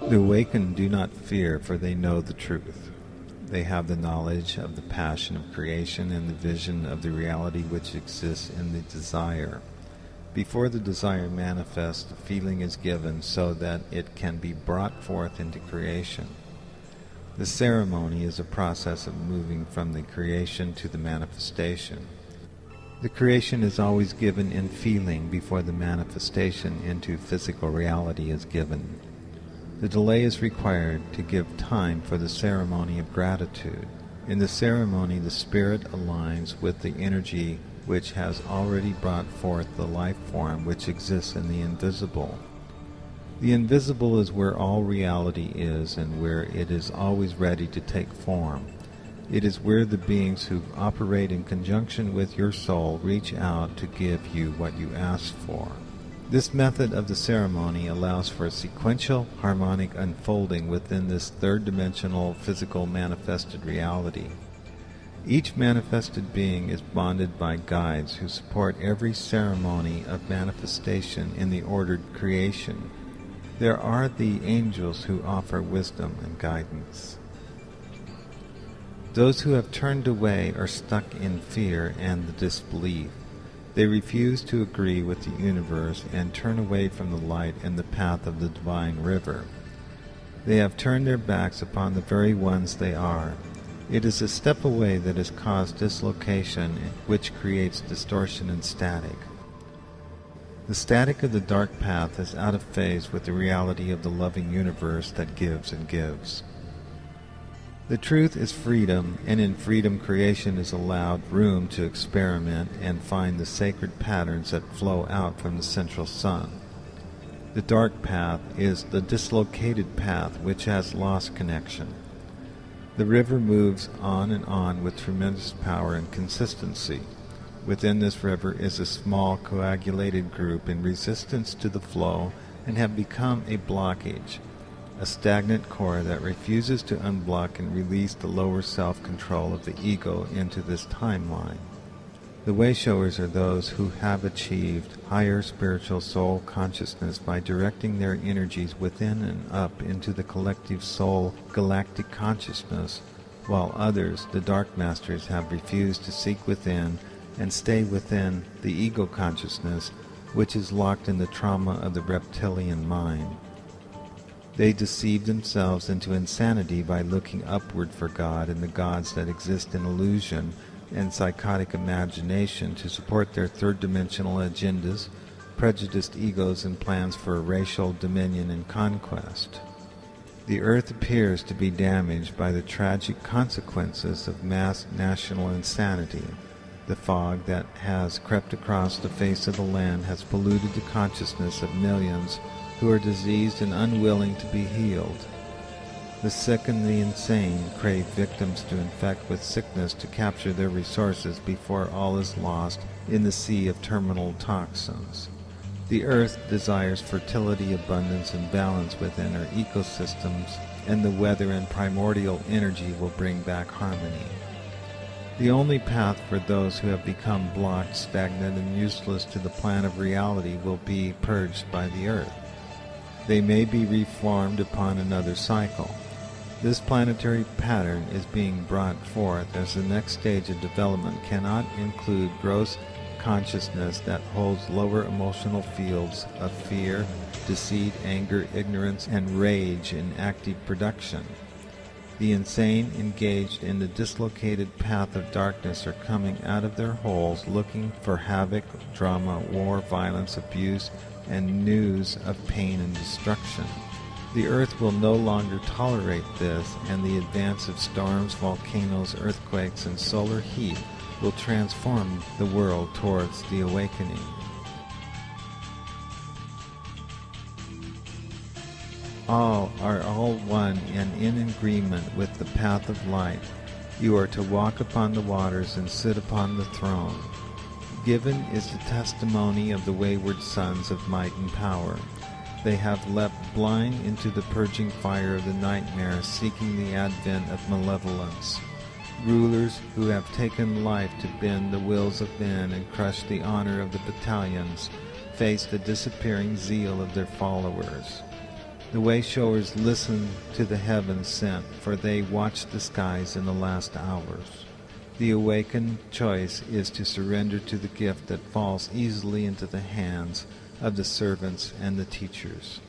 The awakened do not fear, for they know the truth. They have the knowledge of the passion of creation and the vision of the reality which exists in the desire. Before the desire manifests, the feeling is given so that it can be brought forth into creation. The ceremony is a process of moving from the creation to the manifestation. The creation is always given in feeling before the manifestation into physical reality is given. The delay is required to give time for the ceremony of gratitude. In the ceremony, the spirit aligns with the energy which has already brought forth the life form which exists in the invisible. The invisible is where all reality is and where it is always ready to take form. It is where the beings who operate in conjunction with your soul reach out to give you what you ask for. This method of the ceremony allows for a sequential, harmonic unfolding within this third-dimensional physical manifested reality. Each manifested being is bonded by guides who support every ceremony of manifestation in the ordered creation. There are the angels who offer wisdom and guidance. Those who have turned away are stuck in fear and the disbelief. They refuse to agree with the universe and turn away from the light and the path of the divine river. They have turned their backs upon the very ones they are. It is a step away that has caused dislocation, which creates distortion and static. The static of the dark path is out of phase with the reality of the loving universe that gives and gives. The truth is freedom, and in freedom creation is allowed room to experiment and find the sacred patterns that flow out from the central sun. The dark path is the dislocated path which has lost connection. The river moves on and on with tremendous power and consistency. Within this river is a small coagulated group in resistance to the flow and have become a blockage, a stagnant core that refuses to unblock and release the lower self-control of the ego into this timeline. The way-showers are those who have achieved higher spiritual soul consciousness by directing their energies within and up into the collective soul galactic consciousness, while others, the Dark Masters, have refused to seek within and stay within the ego consciousness, which is locked in the trauma of the reptilian mind. They deceive themselves into insanity by looking upward for God and the gods that exist in illusion and psychotic imagination to support their third-dimensional agendas, prejudiced egos, and plans for racial dominion and conquest. The earth appears to be damaged by the tragic consequences of mass national insanity. The fog that has crept across the face of the land has polluted the consciousness of millions who are diseased and unwilling to be healed. The sick and the insane crave victims to infect with sickness to capture their resources before all is lost in the sea of terminal toxins. The earth desires fertility, abundance, and balance within her ecosystems, and the weather and primordial energy will bring back harmony. The only path for those who have become blocked, stagnant, and useless to the plan of reality will be purged by the earth. They may be reformed upon another cycle. This planetary pattern is being brought forth as the next stage of development cannot include gross consciousness that holds lower emotional fields of fear, deceit, anger, ignorance, and rage in active production. The insane engaged in the dislocated path of darkness are coming out of their holes looking for havoc, drama, war, violence, abuse, and news of pain and destruction. The earth will no longer tolerate this, and the advance of storms, volcanoes, earthquakes, and solar heat will transform the world towards the awakening. All are all one and in agreement with the path of light. You are to walk upon the waters and sit upon the throne. Given is the testimony of the wayward sons of might and power. They have leapt blind into the purging fire of the nightmare, seeking the advent of malevolence. Rulers who have taken life to bend the wills of men and crush the honor of the battalions face the disappearing zeal of their followers. The way-showers listen to the heavens sent, for they watch the skies in the last hours. The awakened choice is to surrender to the gift that falls easily into the hands of the servants and the teachers.